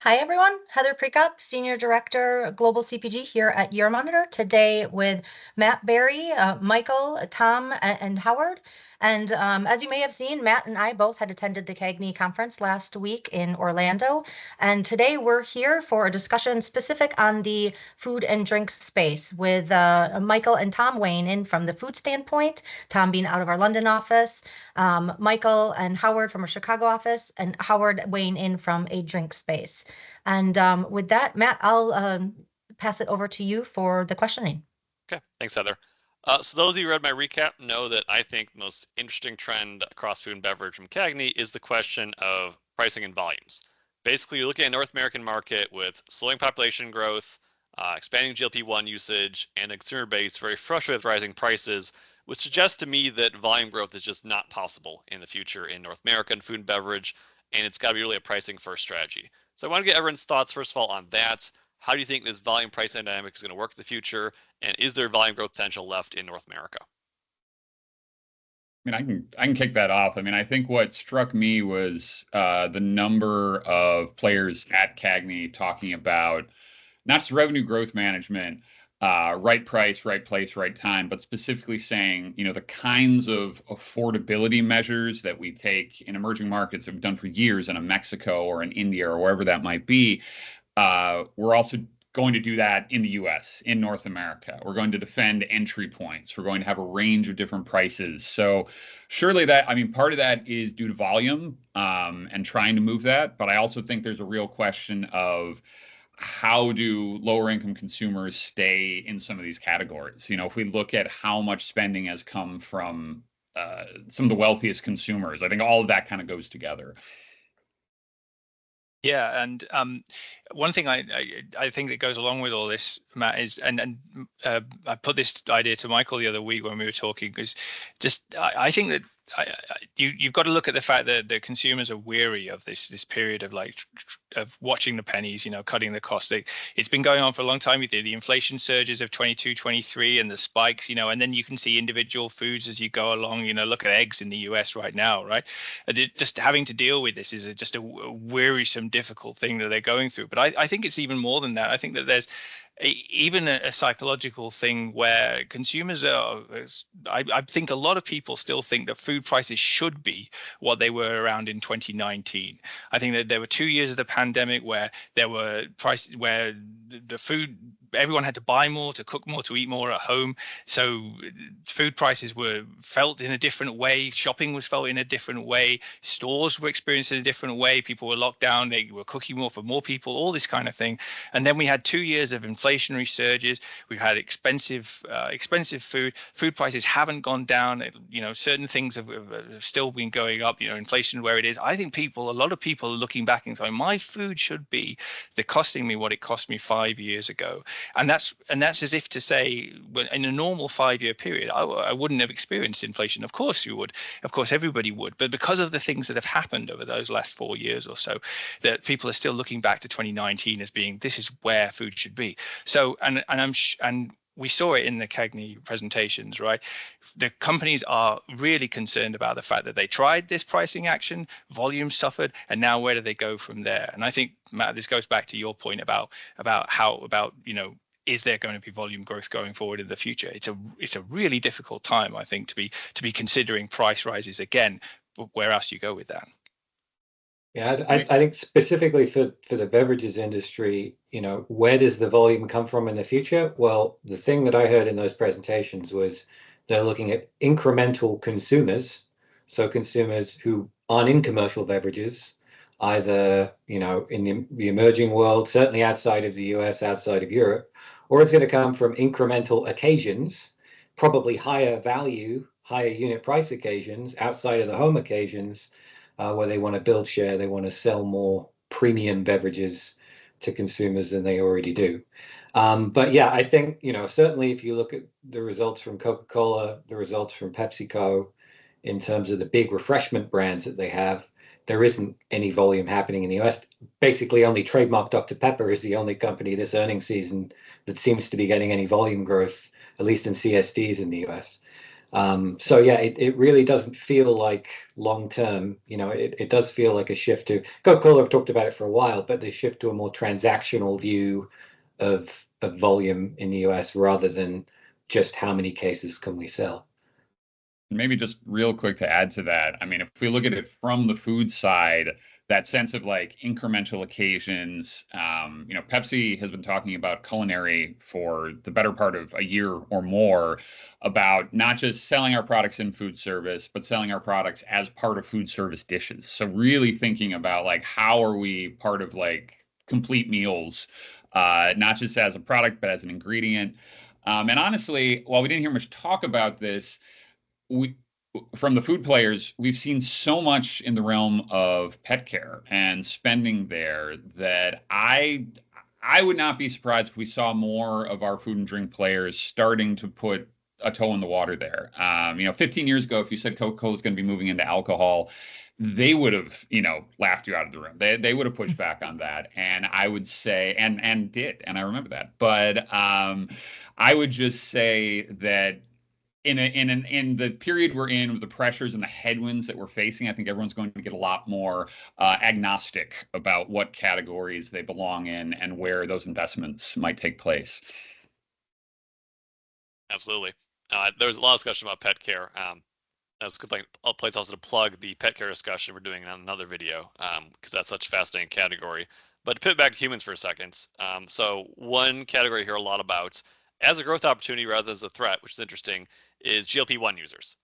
Hi, everyone. Heather Prekop, Senior Director, Global CPG here at Euromonitor, today with Matt Berry, Michael, Tom, and Howard. And as you may have seen, Matt and I both had attended the CAGNY conference last week in Orlando. And today we're here for a discussion specific on the food and drink space with Michael and Tom weighing in from the food standpoint, Tom being out of our London office, Michael and Howard from our Chicago office, and Howard weighing in from a drink space. And with that, Matt, I'll pass it over to you for the questioning. Okay, thanks, Heather. So those of you who read my recap know that I think the most interesting trend across food and beverage from CAGNY is the question of pricing and volumes. Basically, you're looking at a North American market with slowing population growth, expanding GLP-1 usage, and a consumer base very frustrated with rising prices, which suggests to me that volume growth is just not possible in the future in North American food and beverage, and it's got to be really a pricing first strategy. So I want to get everyone's thoughts, first of all, on that. How do you think this volume price dynamic is going to work in the future? And is there volume growth potential left in North America? I can kick that off. I think what struck me was the number of players at CAGNY talking about not just revenue growth management, right price, right place, right time, but specifically saying, the kinds of affordability measures that we take in emerging markets that we've done for years in a Mexico or in India or wherever that might be. We're also going to do that in the US, in North America. We're going to defend entry points. We're going to have a range of different prices. So surely part of that is due to volume and trying to move that. But I also think there's a real question of how do lower income consumers stay in some of these categories? If we look at how much spending has come from some of the wealthiest consumers, I think all of that kind of goes together. Yeah, and one thing I think that goes along with all this, Matt, is I put this idea to Michael the other week when we were talking, because I think that you've got to look at the fact that the consumers are weary of this period of of watching the pennies, cutting the costs. It's been going on for a long time. You did the inflation surges of 22, 23 and the spikes, and then you can see individual foods as you go along. Look at eggs in the US right now, right? Just having to deal with this is just a wearisome, difficult thing that they're going through. But I think it's even more than that. I think that there's even a psychological thing where consumers I think a lot of people still think that food prices should be what they were around in 2019. I think that there were 2 years of the pandemic where there were prices where the food, everyone had to buy more, to cook more, to eat more at home. So food prices were felt in a different way. Shopping was felt in a different way. Stores were experienced in a different way. People were locked down. They were cooking more for more people, all this kind of thing. And then we had 2 years of inflationary surges. We've had expensive food. Food prices haven't gone down. Certain things have still been going up, inflation where it is. I think a lot of people are looking back and saying, my food should be costing me what it cost me 5 years ago. And that's as if to say, in a normal 5-year period, I wouldn't have experienced inflation. Of course you would. Of course everybody would. But because of the things that have happened over those last 4 years or so, that people are still looking back to 2019 as being, this is where food should be. So, and we saw it in the CAGNY presentations, right? The companies are really concerned about the fact that they tried this pricing action, volume suffered, and now where do they go from there? And I think, Matt, this goes back to your point about is there going to be volume growth going forward in the future? It's a really difficult time, I think, to be considering price rises again. But where else do you go with that? Yeah, I think specifically for the beverages industry, where does the volume come from in the future? Well, the thing that I heard in those presentations was they're looking at incremental consumers, so consumers who aren't in commercial beverages, either in the emerging world, certainly outside of the US, outside of Europe, or it's going to come from incremental occasions, probably higher value, higher unit price occasions outside of the home occasions. Where they want to build share, they want to sell more premium beverages to consumers than they already do. But yeah, I think, certainly if you look at the results from Coca-Cola, the results from PepsiCo, in terms of the big refreshment brands that they have, there isn't any volume happening in the US. Basically, only trademark Dr. Pepper is the only company this earnings season that seems to be getting any volume growth, at least in CSDs in the US. So yeah, it really doesn't feel like long term. It does feel like a shift to Coca-Cola. I've talked about it for a while, but the shift to a more transactional view of volume in the US rather than just how many cases can we sell. Maybe just real quick to add to that. I mean, if we look at it from the food side, that sense of like incremental occasions, Pepsi has been talking about culinary for the better part of a year or more about not just selling our products in food service, but selling our products as part of food service dishes. So really thinking about like how are we part of like complete meals, not just as a product, but as an ingredient. And honestly, while we didn't hear much talk about this, we from the food players, we've seen so much in the realm of pet care and spending there that I would not be surprised if we saw more of our food and drink players starting to put a toe in the water there. 15 years ago, if you said Coca-Cola is going to be moving into alcohol, they would have, laughed you out of the room. They would have pushed back on that, and I would say, and did, and I remember that. But I would just say that in the period we're in with the pressures and the headwinds that we're facing, I think everyone's going to get a lot more agnostic about what categories they belong in and where those investments might take place. Absolutely. There was a lot of discussion about pet care. That's a good place also to plug the pet care discussion we're doing on another video, because that's such a fascinating category. But to pivot back to humans for a second, so one category I hear a lot about as a growth opportunity rather than as a threat, which is interesting, is GLP-1 users.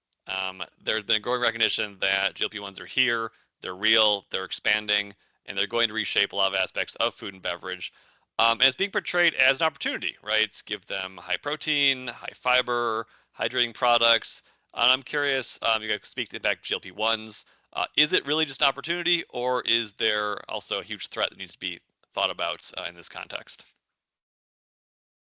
There's been a growing recognition that GLP-1s are here, they're real, they're expanding, and they're going to reshape a lot of aspects of food and beverage. And it's being portrayed as an opportunity, right? Give them high protein, high fiber, hydrating products. And I'm curious, you guys speak to back GLP-1s. Is it really just an opportunity, or is there also a huge threat that needs to be thought about in this context?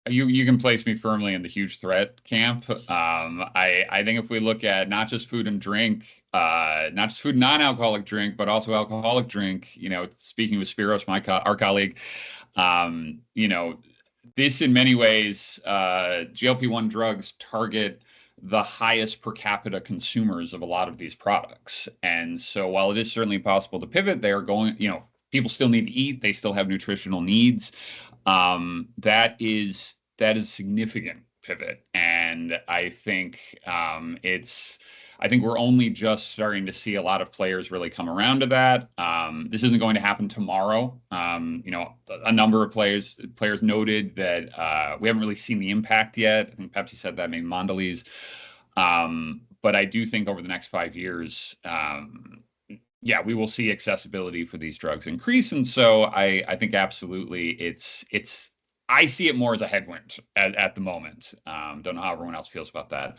You can place me firmly in the huge threat camp. I think if we look at not just food and drink, not just food non-alcoholic drink, but also alcoholic drink, speaking with Spiros, our colleague, this in many ways, GLP-1 drugs target the highest per capita consumers of a lot of these products. And so while it is certainly possible to pivot, they are going, people still need to eat, they still have nutritional needs. That is a significant pivot, and I think I think we're only just starting to see a lot of players really come around to that. This isn't going to happen tomorrow. A number of players noted that we haven't really seen the impact yet. I think Pepsi said that, maybe Mondelez. But I do think over the next 5 years, we will see accessibility for these drugs increase. And so I think absolutely I see it more as a headwind at the moment. Don't know how everyone else feels about that.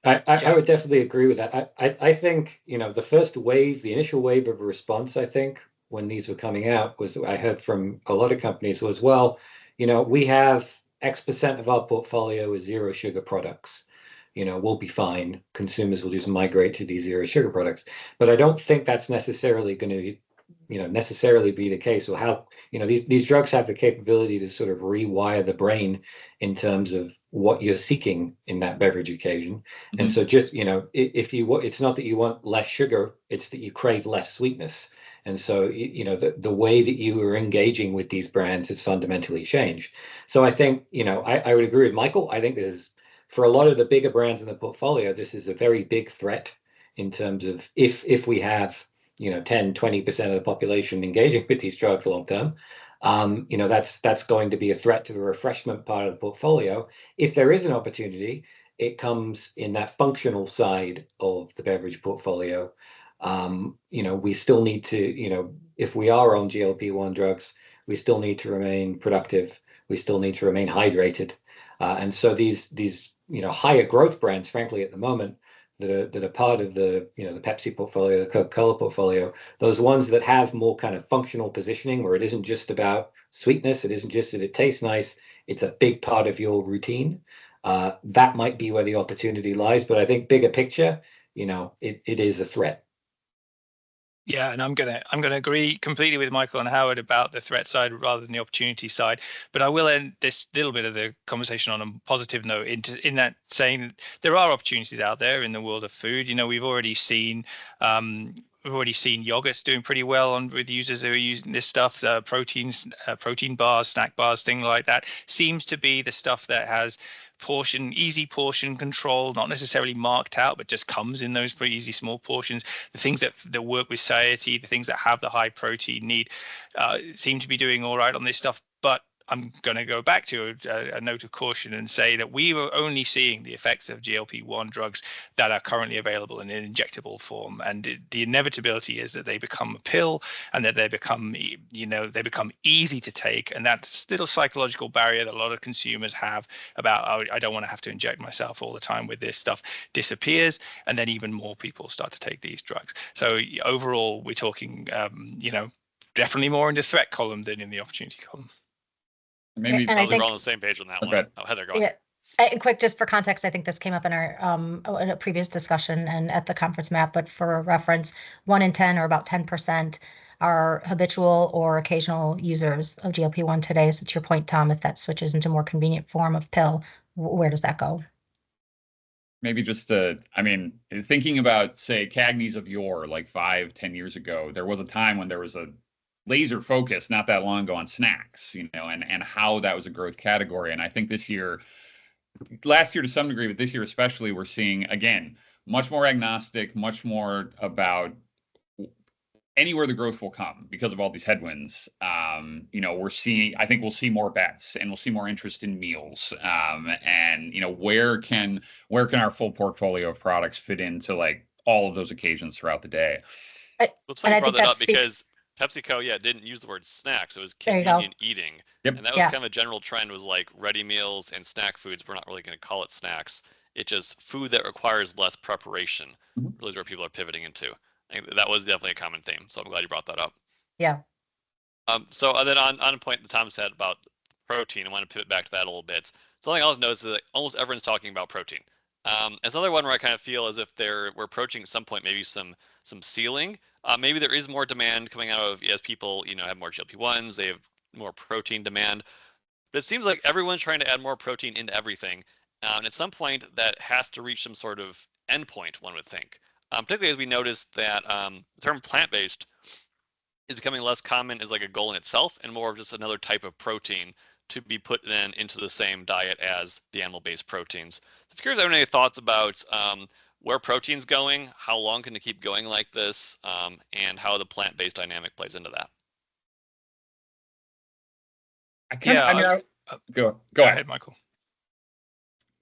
I would definitely agree with that. I think, the initial wave of response, I think, when these were coming out was I heard from a lot of companies was, well, we have X% of our portfolio is zero sugar products. We'll be fine. Consumers will just migrate to these zero sugar products. But I don't think that's necessarily going to necessarily be the case, or how these drugs have the capability to sort of rewire the brain in terms of what you're seeking in that beverage occasion. Mm-hmm. And so just if you it's not that you want less sugar, it's that you crave less sweetness. And so the way that you are engaging with these brands has fundamentally changed. So I think I would agree with Michael. I think this is, for a lot of the bigger brands in the portfolio, this is a very big threat in terms of if we have 10-20% of the population engaging with these drugs long term, that's going to be a threat to the refreshment part of the portfolio. If there is an opportunity, it comes in that functional side of the beverage portfolio. We still need to, if we are on GLP-1 drugs, we still need to remain productive. We still need to remain hydrated. And so these higher growth brands, frankly, at the moment, that are part of the the Pepsi portfolio, the Coca-Cola portfolio, those ones that have more kind of functional positioning, where it isn't just about sweetness, it isn't just that it tastes nice, it's a big part of your routine. That might be where the opportunity lies, but I think bigger picture, it is a threat. Yeah, and I'm gonna agree completely with Michael and Howard about the threat side rather than the opportunity side. But I will end this little bit of the conversation on a positive note in that saying there are opportunities out there in the world of food. You know, we've already seen yogurts doing pretty well with users who are using this stuff. Protein bars, snack bars, things like that seems to be the stuff that has easy portion control, not necessarily marked out, but just comes in those pretty easy small portions. The things that work with satiety, the things that have the high protein need, seem to be doing all right on this stuff. But I'm going to go back to a note of caution and say that we were only seeing the effects of GLP-1 drugs that are currently available in an injectable form, and the inevitability is that they become a pill and that they become easy to take, and that little psychological barrier that a lot of consumers have about, oh, I don't want to have to inject myself all the time with this stuff, disappears, and then even more people start to take these drugs. So overall, we're talking, definitely more in the threat column than in the opportunity column. Maybe And I think we're on the same page on that Okay. one. Oh, Heather, go ahead. And quick, just for context, I think this came up in our in a previous discussion and at the conference map, but for reference, 1 in 10 or about 10% are habitual or occasional users of GLP-1 today. So to your point, Tom, if that switches into more convenient form of pill, where does that go? maybe just thinking about, say, CAGNYs of yore, like 5-10 years ago, there was a time when there was a laser focus not that long ago on snacks, and how that was a growth category. And I think last year to some degree, but this year especially, we're seeing, again, much more agnostic, much more about anywhere the growth will come because of all these headwinds. I think we'll see more bets, and we'll see more interest in meals. And where can our full portfolio of products fit into like all of those occasions throughout the day? Well, it's funny you brought that up because PepsiCo, didn't use the word snacks. It was convenient eating. Yep. And that was kind of a general trend, was like ready meals and snack foods. We're not really going to call it snacks. It's just food that requires less preparation. Mhm. Really is where people are pivoting into. I think that was definitely a common theme. So I'm glad you brought that up. Yeah. So then on a point that Tom said about protein, I want to pivot back to that a little bit. Something else noticed is that almost everyone's talking about protein. It's another one where I kind of feel as if we're approaching at some point maybe some ceiling. Maybe there is more demand coming out of, as people have more GLP-1s, they have more protein demand. But it seems like everyone's trying to add more protein into everything, and at some point that has to reach some sort of endpoint, one would think. Particularly as we noticed that the term plant-based is becoming less common as like a goal in itself, and more of just another type of protein to be put then into the same diet as the animal-based proteins. So if you're curious, have any thoughts about where protein's going, how long can it keep going like this, and how the plant-based dynamic plays into that? Go ahead, Michael.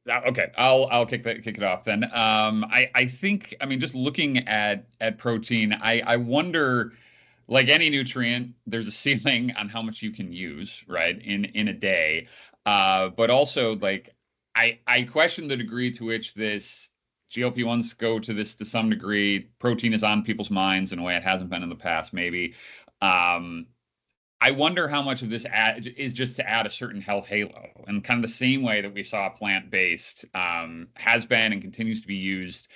Okay, I'll kick it off then. I think, just looking at protein, I wonder, like any nutrient, there's a ceiling on how much you can use, right, in a day. But also, like, I question the degree to which this GLP-1s go to this to some degree. Protein is on people's minds in a way it hasn't been in the past, maybe. I wonder how much of this is just to add a certain health halo, and kind of the same way that we saw plant-based has been and continues to be used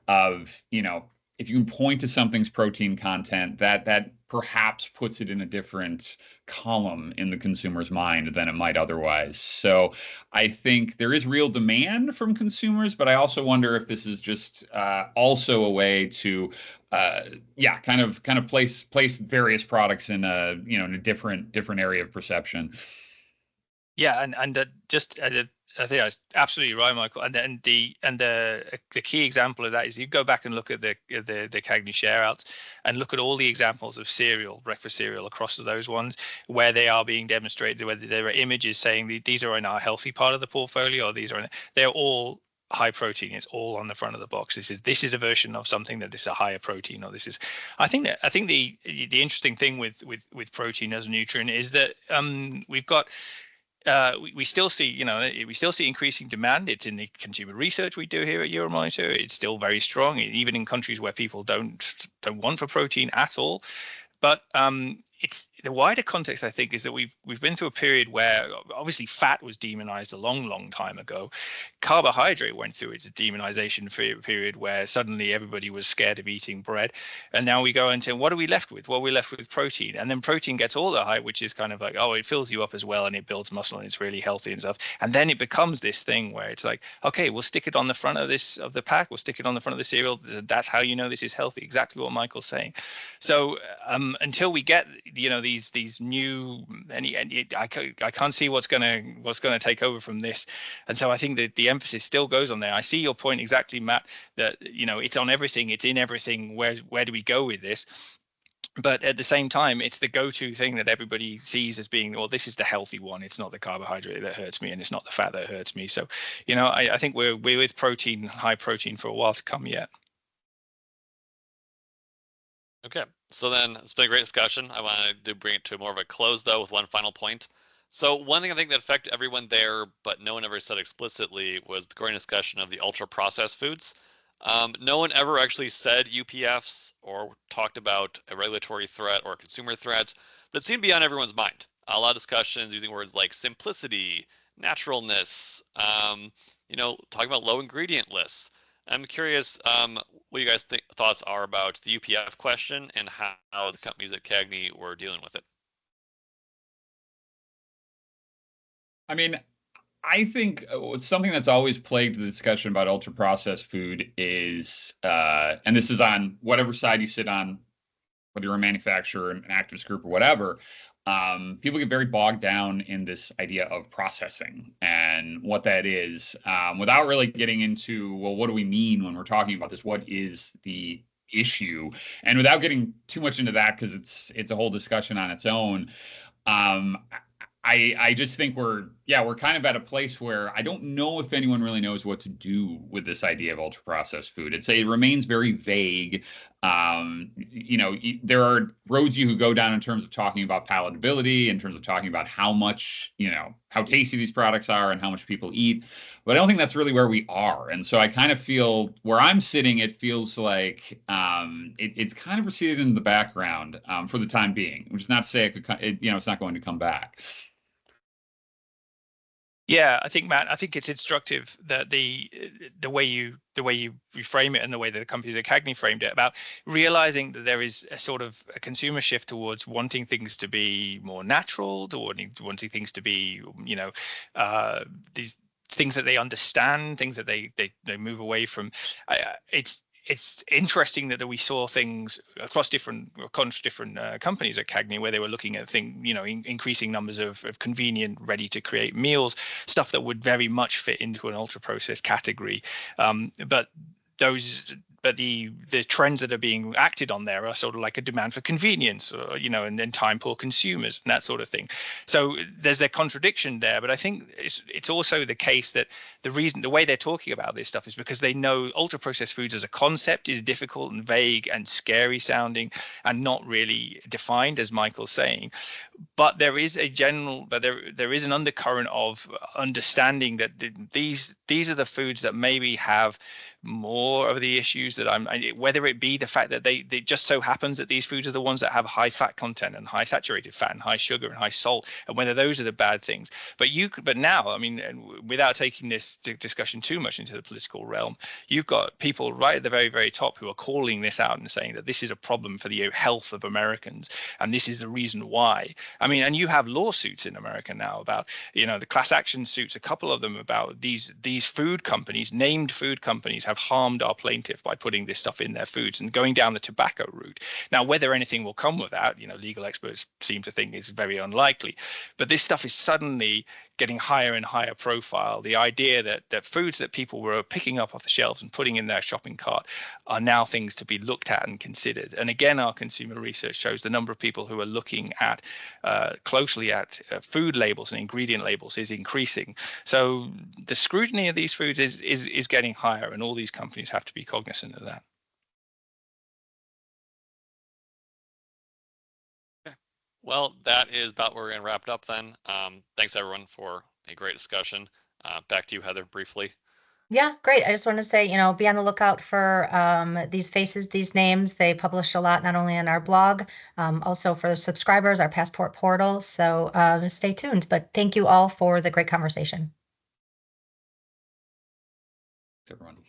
of, if you can point to something's protein content, that perhaps puts it in a different column in the consumer's mind than it might otherwise. So I think there is real demand from consumers, but I also wonder if this is just also a way to kind of place various products in a different area of perception. Yeah, and just I think that's absolutely right, Michael. And the key example of that is you go back and look at the CAGNY share outs and look at all the examples of cereal, breakfast cereal across those ones where they are being demonstrated, whether there are images saying these are in our healthy part of the portfolio, or they're all high protein. It's all on the front of the box. This is a version of something that is a higher protein, or this is. I think the interesting thing with protein as a nutrient is that we've got. We still see, increasing demand. It's in the consumer research we do here at Euromonitor. It's still very strong, even in countries where people don't want for protein at all. But it's the wider context, I think, is that we've been through a period where obviously fat was demonized a long time ago. Carbohydrate went through its demonization period where suddenly everybody was scared of eating bread, and now we go into what are we left with? Well, we're left with protein, and then protein gets all the hype, which is kind of like, oh, it fills you up as well, and it builds muscle, and it's really healthy and stuff. And then it becomes this thing where it's like, okay, we'll stick it on the front of the pack, we'll stick it on the front of the cereal. That's how you know this is healthy. Exactly what Michael's saying. So until we get these new I can't see what's gonna take over from this, and so I think that the emphasis still goes on there. I see your point exactly, Matt, that it's on everything, it's in everything. Where do we go with this? But at the same time, it's the go-to thing that everybody sees as being, well, this is the healthy one. It's not the carbohydrate that hurts me, and it's not the fat that hurts me. So I think we're with protein, high protein, for a while to come yet. Okay, so then it's been a great discussion. I wanted to bring it to more of a close, though, with one final point. So one thing I think that affected everyone there, but no one ever said explicitly, was the growing discussion of the ultra-processed foods. No one ever actually said UPFs or talked about a regulatory threat or a consumer threat, but it seemed to be on everyone's mind. A lot of discussions using words like simplicity, naturalness, talking about low ingredient lists. I'm curious what you guys thoughts are about the UPF question and how the companies at CAGNY were dealing with it. I mean, I think something that's always plagued the discussion about ultra processed food is, and this is on whatever side you sit on, whether you're a manufacturer, an activist group, or whatever, people get very bogged down in this idea of processing and what that is, without really getting into, well, what do we mean when we're talking about this? What is the issue? And without getting too much into that, because it's a whole discussion on its own. I just think we're kind of at a place where I don't know if anyone really knows what to do with this idea of ultra processed food. It remains very vague. There are roads you could go down in terms of talking about palatability, in terms of talking about how much, how tasty these products are and how much people eat. But I don't think that's really where we are. And so I kind of feel where I'm sitting, it feels like it's kind of receded into the background for the time being, which is not to say it's not going to come back. Yeah, I think, Matt, it's instructive that the way you frame it and the way that the companies at CAGNY framed it, about realizing that there is a sort of a consumer shift towards wanting things to be more natural, to wanting things to be, these things that they understand, things that they move away from. It's interesting that we saw things across different companies at CAGNY where they were looking at increasing numbers of convenient, ready to create meals, stuff that would very much fit into an ultra processed category. But the trends that are being acted on there are sort of like a demand for convenience, and then time poor consumers and that sort of thing. So there's a contradiction there, but I think it's also the case that the way they're talking about this stuff is because they know ultra processed foods as a concept is difficult and vague and scary sounding and not really defined, as Michael's saying. But there is there is an undercurrent of understanding that these are the foods that maybe have more of the issues that whether it be the fact that they just so happens that these foods are the ones that have high fat content and high saturated fat and high sugar and high salt, and whether those are the bad things. But now, I mean, without taking this discussion too much into the political realm, you've got people right at the very, very top who are calling this out and saying that this is a problem for the health of Americans, and this is the reason why. I mean, and you have lawsuits in America now about, the class action suits, a couple of them, about these food companies, named food companies, have harmed our plaintiff by putting this stuff in their foods and going down the tobacco route. Now, whether anything will come with that, legal experts seem to think is very unlikely. But this stuff is suddenly getting higher and higher profile. The idea that foods that people were picking up off the shelves and putting in their shopping cart are now things to be looked at and considered. And again, our consumer research shows the number of people who are looking at closely at food labels and ingredient labels is increasing. So the scrutiny of these foods is getting higher, and all these companies have to be cognizant of that. Well, that is about where we're going to wrap it up then. Thanks, everyone, for a great discussion. Back to you, Heather, briefly. Yeah, great. I just want to say, be on the lookout for these faces, these names. They publish a lot, not only on our blog, also for subscribers, our Passport portal. So stay tuned. But thank you all for the great conversation. Everyone.